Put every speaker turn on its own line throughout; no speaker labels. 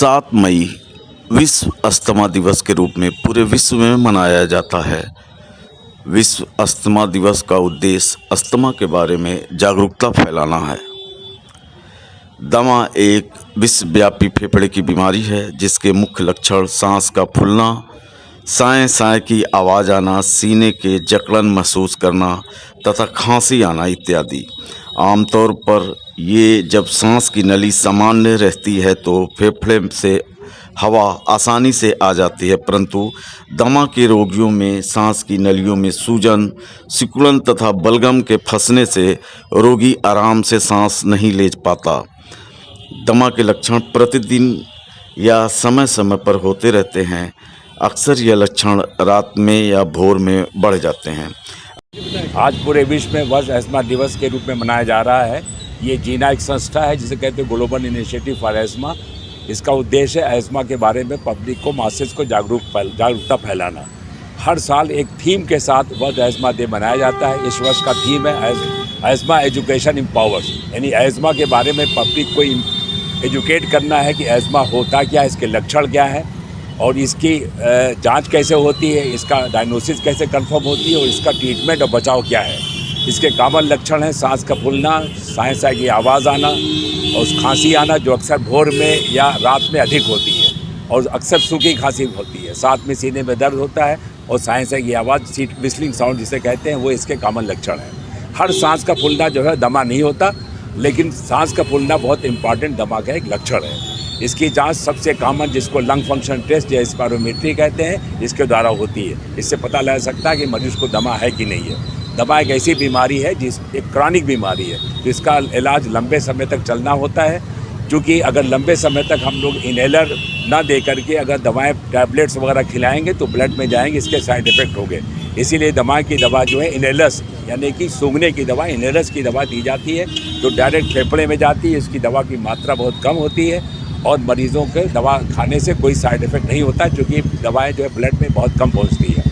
7 मई विश्व अस्थमा दिवस के रूप में पूरे विश्व में मनाया जाता है। विश्व अस्थमा दिवस का उद्देश्य अस्थमा के बारे में जागरूकता फैलाना है। दमा एक विश्वव्यापी फेफड़े की बीमारी है जिसके मुख्य लक्षण सांस का फूलना, साए साए की आवाज़ आना, सीने के जकड़न महसूस करना तथा खांसी आना इत्यादि। आमतौर पर ये जब सांस की नली सामान्य रहती है तो फेफड़े से हवा आसानी से आ जाती है, परंतु दमा के रोगियों में सांस की नलियों में सूजन, सिकुड़न तथा बलगम के फंसने से रोगी आराम से सांस नहीं ले पाता। दमा के लक्षण प्रतिदिन या समय समय पर होते रहते हैं। अक्सर यह लक्षण रात में या भोर में बढ़ जाते हैं।
आज पूरे विश्व में वर्ल्ड एस्थमा दिवस के रूप में मनाया जा रहा है। ये जीना एक संस्था है जिसे कहते हैं ग्लोबल इनिशिएटिव फॉर एस्थमा। इसका उद्देश्य है एस्थमा के बारे में पब्लिक को, मासेस को जागरूकता फैलाना। हर साल एक थीम के साथ वर्ल्ड एस्थमा डे मनाया जाता है। इस वर्ष का थीम है एस्थमा एजुकेशन एम्पावर्स, यानी एस्थमा के बारे में पब्लिक को एजुकेट करना है कि एस्थमा होता क्या है, इसके लक्षण क्या है और इसकी जांच कैसे होती है, इसका डायग्नोसिस कैसे कंफर्म होती है और इसका ट्रीटमेंट और बचाव क्या है। इसके कॉमन लक्षण हैं सांस का फूलना, साए साए की आवाज़ आना और खांसी आना जो अक्सर भोर में या रात में अधिक होती है और अक्सर सूखी खांसी होती है। साथ में सीने में दर्द होता है और साए साए की आवाज़, सीट विस्लिंग साउंड जिसे कहते हैं, वो इसके कॉमन लक्षण हैं। हर सांस का फूलना जो है दमा नहीं होता, लेकिन सांस का फूलना बहुत इंपॉर्टेंट दमा का एक लक्षण है। इसकी जांच सबसे कॉमन जिसको लंग फंक्शन टेस्ट या स्पायरोमेट्री कहते हैं, इसके द्वारा होती है। इससे पता लगा सकता है कि मरीज को दमा है कि नहीं है। दमा एक ऐसी बीमारी है एक क्रॉनिक बीमारी है जिसका इलाज लंबे समय तक चलना होता है। क्योंकि अगर लंबे समय तक हम लोग इनहेलर ना दे करके अगर दवाएं टैबलेट्स वगैरह खिलाएंगे तो ब्लड में जाएंगे, इसके साइड इफ़ेक्ट होंगे। इसीलिए दमा की दवा जो है इनहेलर्स यानी कि सूंघने की दवा, इनहेलर्स की दवा दी जाती है जो डायरेक्ट फेफड़े में जाती है। इसकी दवा की मात्रा बहुत कम होती है और मरीज़ों के दवा खाने से कोई साइड इफ़ेक्ट नहीं होता क्योंकि दवाएं जो है ब्लड में बहुत कम पहुंचती है।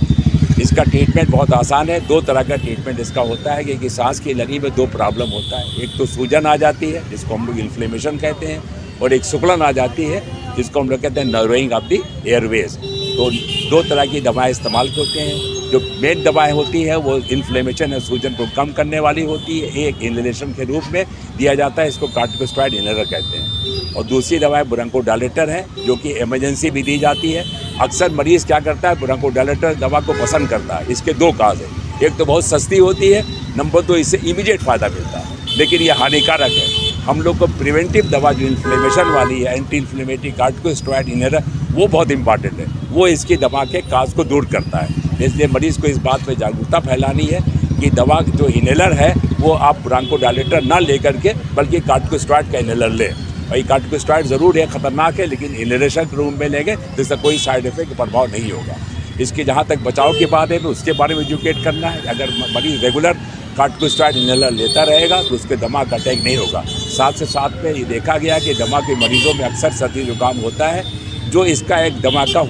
इसका ट्रीटमेंट बहुत आसान है। 2 तरह का ट्रीटमेंट इसका होता है कि सांस की नली में 2 प्रॉब्लम होता है। एक तो सूजन आ जाती है जिसको हम लोग इन्फ्लेमेशन कहते हैं और एक सिकुड़न आ जाती है जिसको हम लोग कहते हैं नर्विंग ऑफ द एयरवेज। तो 2 तरह की दवाएं इस्तेमाल करते हैं। जो मेन दवाएं होती है वो इन्फ्लेमेशन है, सूजन को कम करने वाली होती है, एक इनहेलेशन के रूप में दिया जाता है, इसको कॉर्टिकोस्टेरॉइड इनहेलर कहते हैं। और दूसरी दवाएं ब्रोंकोडायलेटर है जो कि इमरजेंसी भी दी जाती है। अक्सर मरीज़ क्या करता है, ब्रोंकोडायलेटर दवा को पसंद करता है। इसके 2 काज हैं, एक तो बहुत सस्ती होती है, नंबर 2 इससे इमीडिएट फ़ायदा मिलता है, लेकिन ये हानिकारक है। हम लोग को प्रिवेंटिव दवा जो इन्फ्लेमेशन वाली है, एंटी इन्फ्लेमेटरी कॉर्टिकोस्टेरॉइड इनहेलर, वो बहुत इंपॉर्टेंट है। वो इसकी दवा के काज को दूर करता है। इसलिए मरीज़ को इस बात पर जागरूकता फैलानी है कि दवा जो इनहेलर है वो आप ब्रोंकोडायलेटर ना लेकर के बल्कि कॉर्टिकोस्टेरॉइड का इनहेलर लें। भाई कॉर्टिकोस्टेरॉइड ज़रूर है, ख़तरनाक है, लेकिन इनहेलेशन के रूम में लेंगे तो इसका कोई साइड इफेक्ट प्रभाव नहीं होगा। इसकी जहाँ तक बचाव की बात है तो उसके बारे में एजुकेट करना है। अगर मरीज़ रेगुलर कॉर्टिकोस्टेरॉइड इनहेलर लेता रहेगा तो उसके दमा का अटैक नहीं होगा। साथ में ये देखा गया कि दमा के मरीज़ों में अक्सर सर्दी जुकाम होता है जो इसका एक दमा का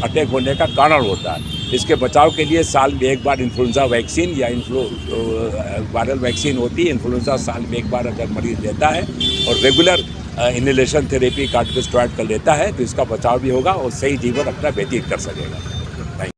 अटैक होने का कारण होता है। इसके बचाव के लिए साल में एक बार इन्फ्लुएंजा वैक्सीन या वायरल वैक्सीन होती है। इन्फ्लुएंजा साल में एक बार अगर मरीज़ लेता है और रेगुलर इनहेलेशन थेरेपी कॉर्टिकोस्टेरॉइड का लेता है तो इसका बचाव भी होगा और सही जीवन अपना व्यतीत कर सकेगा।